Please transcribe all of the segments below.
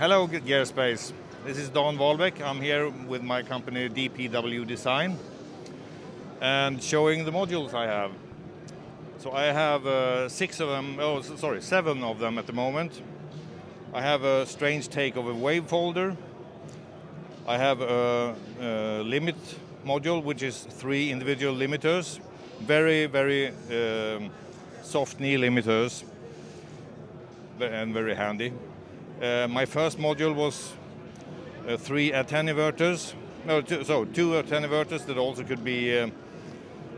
Hello Gearspace, this is Don Wahlbeck. I'm here with my company DPW Design and showing the modules I have. So I have 7 of them at the moment. I have a strange take of a wave folder. I have a limit module, which is 3 individual limiters. Very soft knee limiters and very handy. My first module was 3 attenuators. Two attenuators that also could be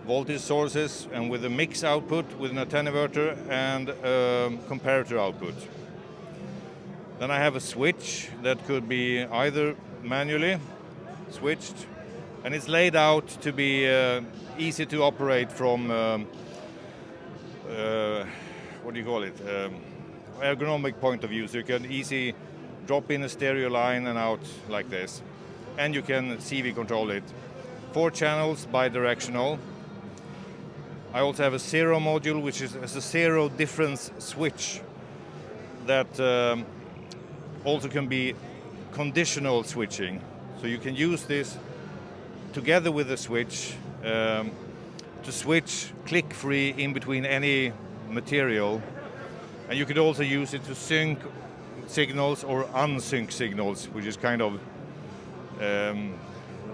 voltage sources, and with a mix output with an attenuator and comparator output. Then I have a switch that could be either manually switched, and it's laid out to be easy to operate from what do you call it? Ergonomic point of view, so you can easy drop in a stereo line and out like this, and you can CV control it. 4 channels bidirectional. I also have a 0 module, which is a 0 difference switch that also can be conditional switching. So you can use this together with the switch to switch click-free in between any material. And you could also use it to sync signals or unsync signals, which is kind of a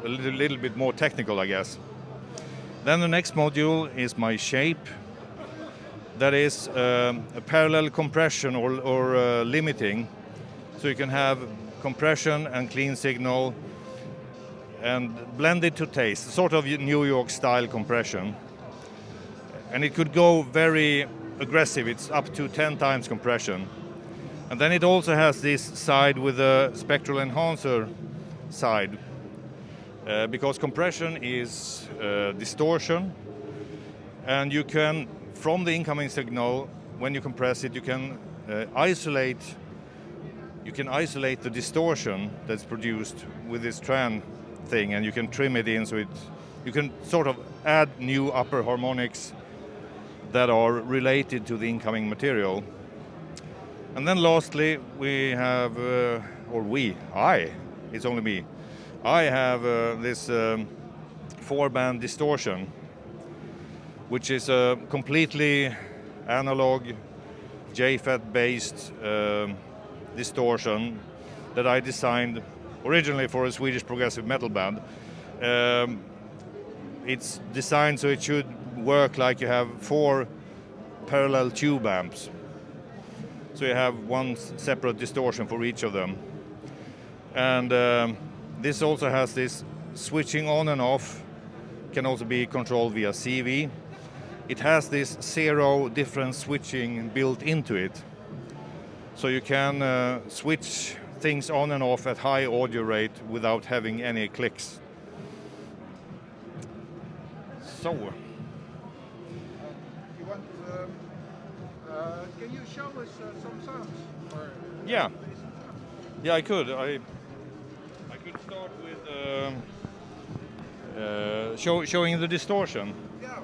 little bit more technical, I guess. Then the next module is my shape. That is a parallel compression or limiting. So you can have compression and clean signal and blend it to taste, sort of New York style compression. And it could go very aggressive, it's up to 10 times compression. And then it also has this side with a Spectral Enhancer side, because compression is distortion, and you can, from the incoming signal, when you compress it, you can isolate the distortion that's produced with this tran thing, and you can trim it in, so you can sort of add new upper harmonics that are related to the incoming material. And then lastly, we have, it's only me. I have this 4-band distortion, which is a completely analog JFET-based distortion that I designed originally for a Swedish progressive metal band. It's designed so it should work like you have 4 parallel tube amps. So you have one separate distortion for each of them. And this also has this switching on and off, can also be controlled via CV. It has this 0 difference switching built into it. So you can switch things on and off at high audio rate without having any clicks. So. Can you show us some sounds? Yeah, I could. I could start with showing the distortion. Yeah.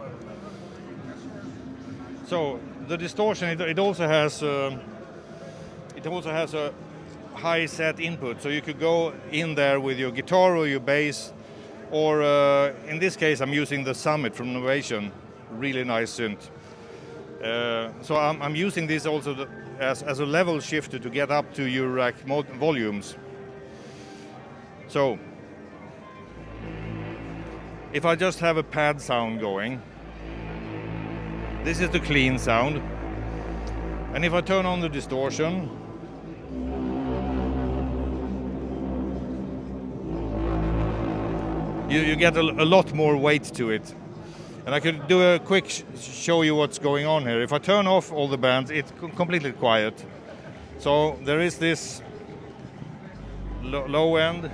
So the distortion, it also has a high set input. So you could go in there with your guitar or your bass, or in this case I'm using the Summit from Novation, really nice synth. So I'm using this also as a level shifter to get up to Eurorack volumes. So if I just have a pad sound going, this is the clean sound. And if I turn on the distortion, you get a lot more weight to it. And I could do a quick show you what's going on here. If I turn off all the bands, it's completely quiet. So there is this low end.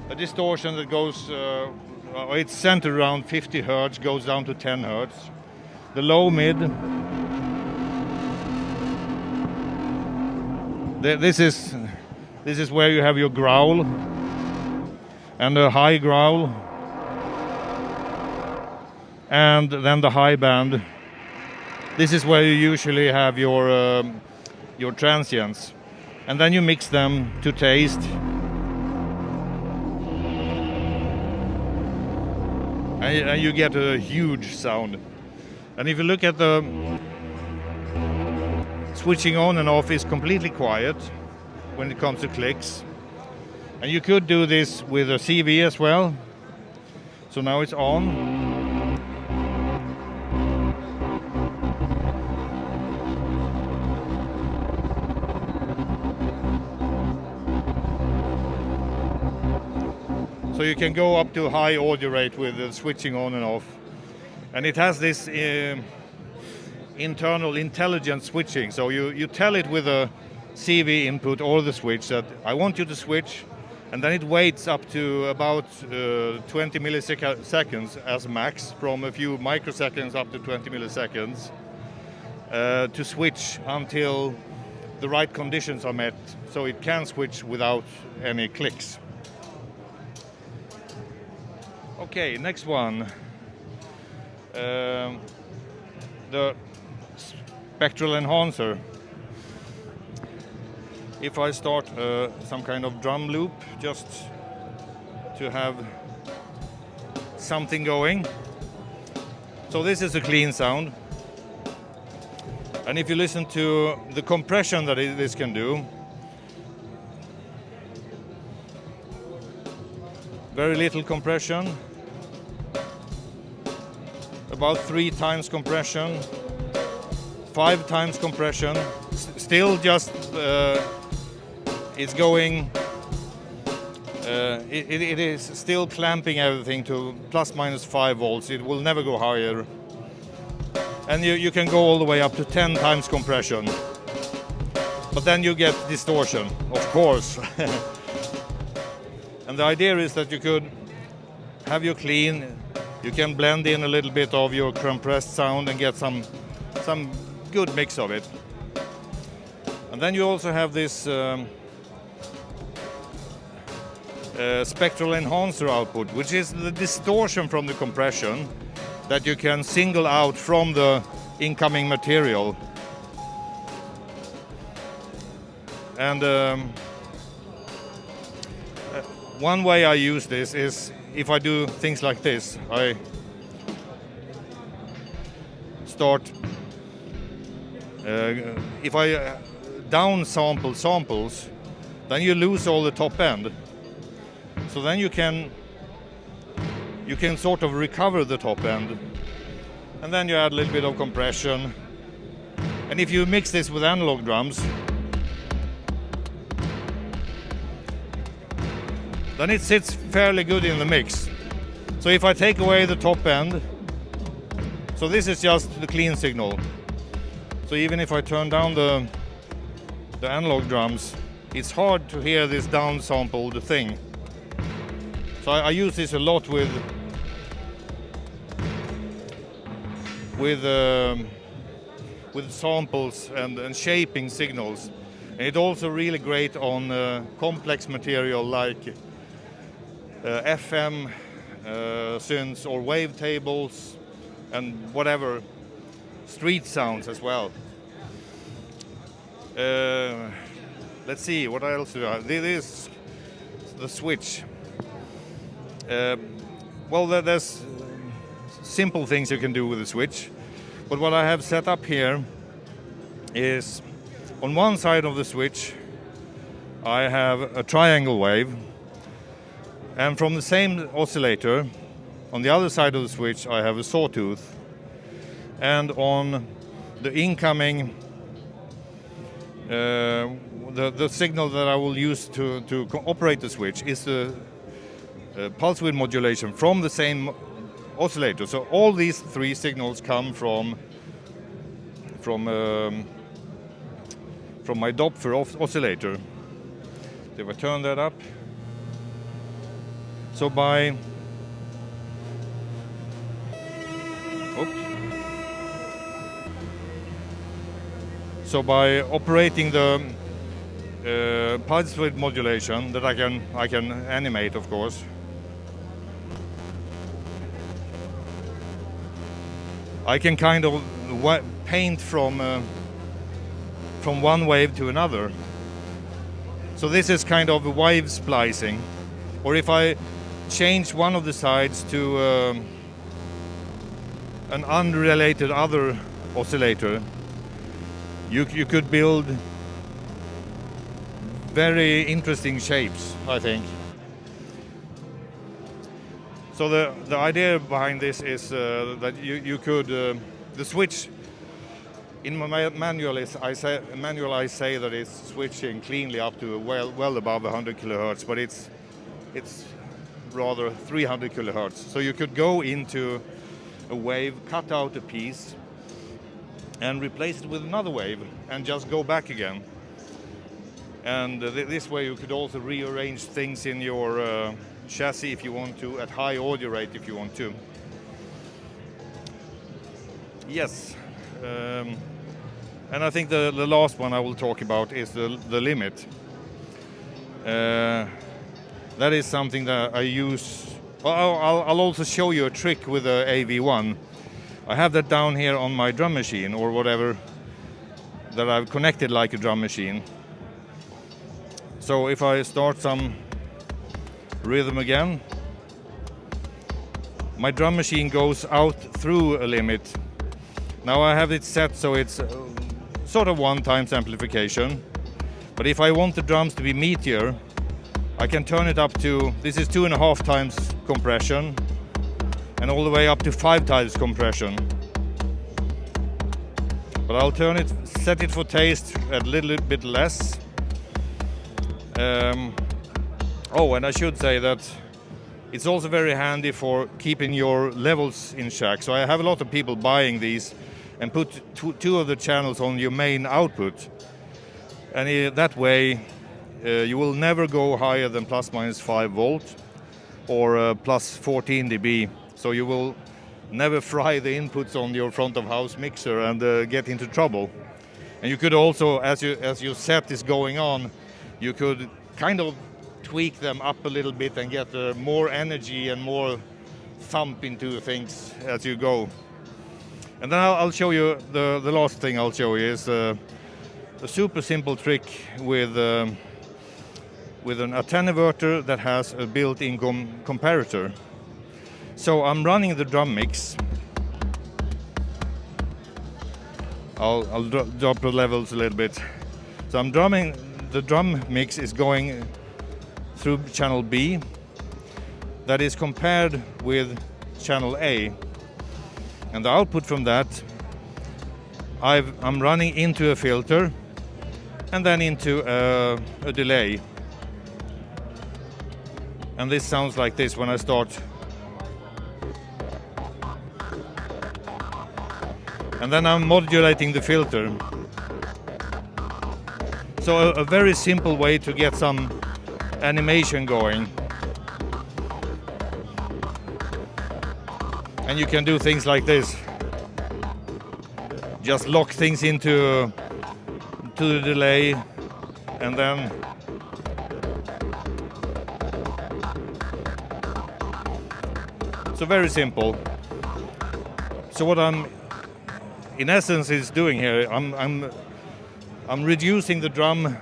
A distortion that goes, it's centered around 50 Hertz, goes down to 10 Hertz. The low mid. This is where you have your growl. And a high growl, and then the high band, This is where you usually have your transients, and then you mix them to taste. And you get a huge sound. And if you look at the switching on and off, is completely quiet when it comes to clicks. And you could do this with a CV as well. So now it's on. So you can go up to high audio rate with the switching on and off. And it has this internal intelligent switching. So you tell it with a CV input or the switch that I want you to switch, and then it waits up to about 20 milliseconds as max, from a few microseconds up to 20 milliseconds, to switch until the right conditions are met, so it can switch without any clicks. Okay, next one. The Spectral Enhancer. If I start some kind of drum loop just to have something going. So this is a clean sound. And if you listen to the compression that this can do, very little compression, about 3 times compression, 5 times compression, still just it's going, it is still clamping everything to plus minus 5 volts. It will never go higher. And you can go all the way up to 10 times compression. But then you get distortion, of course. And the idea is that you could have your clean, you can blend in a little bit of your compressed sound and get some good mix of it. And then you also have this Spectral Enhancer output, which is the distortion from the compression that you can single out from the incoming material. And one way I use this is if I do things like this. I start, if I down sample samples, then you lose all the top end. So then you can sort of recover the top end, and then you add a little bit of compression. And if you mix this with analog drums, then it sits fairly good in the mix. So if I take away the top end, so this is just the clean signal. So even if I turn down the analog drums, it's hard to hear this downsampled thing. So I use this a lot with samples and shaping signals. And it's also really great on complex material like FM synths or wavetables and whatever, street sounds as well. Let's see, what else do I have? This is the switch. Well, there's simple things you can do with the switch, but what I have set up here is on one side of the switch I have a triangle wave, and from the same oscillator on the other side of the switch I have a sawtooth, and on the incoming the signal that I will use to operate the switch is the pulse width modulation from the same oscillator. So all these 3 signals come from my Doppler oscillator. If I turn that up, so by operating the pulse width modulation that I can animate, of course. I can kind of paint from one wave to another. So this is kind of wave splicing. Or if I change one of the sides to an unrelated other oscillator, you could build very interesting shapes, I think. So the idea behind this is that you could the switch in my manual I say that it's switching cleanly up to well above 100 kilohertz, but it's rather 300 kilohertz. So you could go into a wave, cut out a piece, and replace it with another wave, and just go back again. And this way you could also rearrange things in your chassis if you want to, at high audio rate if you want to. Yes, and I think the last one I will talk about is the limit. That is something that I use. Well, I'll also show you a trick with the AV1. I have that down here on my drum machine or whatever that I've connected like a drum machine. So if I start some rhythm again, my drum machine goes out through a limit. Now I have it set so it's sort of 1 times amplification. But if I want the drums to be meatier, I can turn it up to, this is 2.5 times compression, and all the way up to 5 times compression. But I'll set it for taste a little bit less. Oh, and I should say that it's also very handy for keeping your levels in check. So I have a lot of people buying these and put two of the channels on your main output. And that way you will never go higher than plus minus 5 volt or plus 14 dB. So you will never fry the inputs on your front of house mixer and get into trouble. And you could also, as your set is going on, you could kind of tweak them up a little bit and get more energy and more thump into things as you go. And then I'll show you, the last thing I'll show you is a super simple trick with an attenuator that has a built-in comparator. So I'm running the drum mix. I'll drop the levels a little bit. So I'm drumming, the drum mix is going through channel B that is compared with channel A. And the output from that, I'm running into a filter and then into a delay. And this sounds like this when I start. And then I'm modulating the filter. So a very simple way to get some animation going. And you can do things like this. Just lock things into the delay and then so very simple. So what I'm in essence is doing here, I'm reducing the drum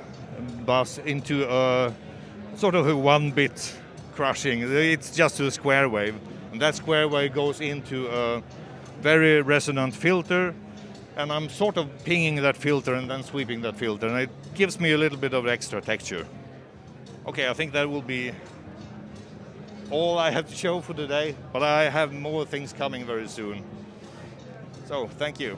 bus into a sort of a 1-bit crushing. It's just a square wave. And that square wave goes into a very resonant filter, and I'm sort of pinging that filter and then sweeping that filter, and it gives me a little bit of extra texture. Okay, I think that will be all I have to show for today, but I have more things coming very soon. So, thank you.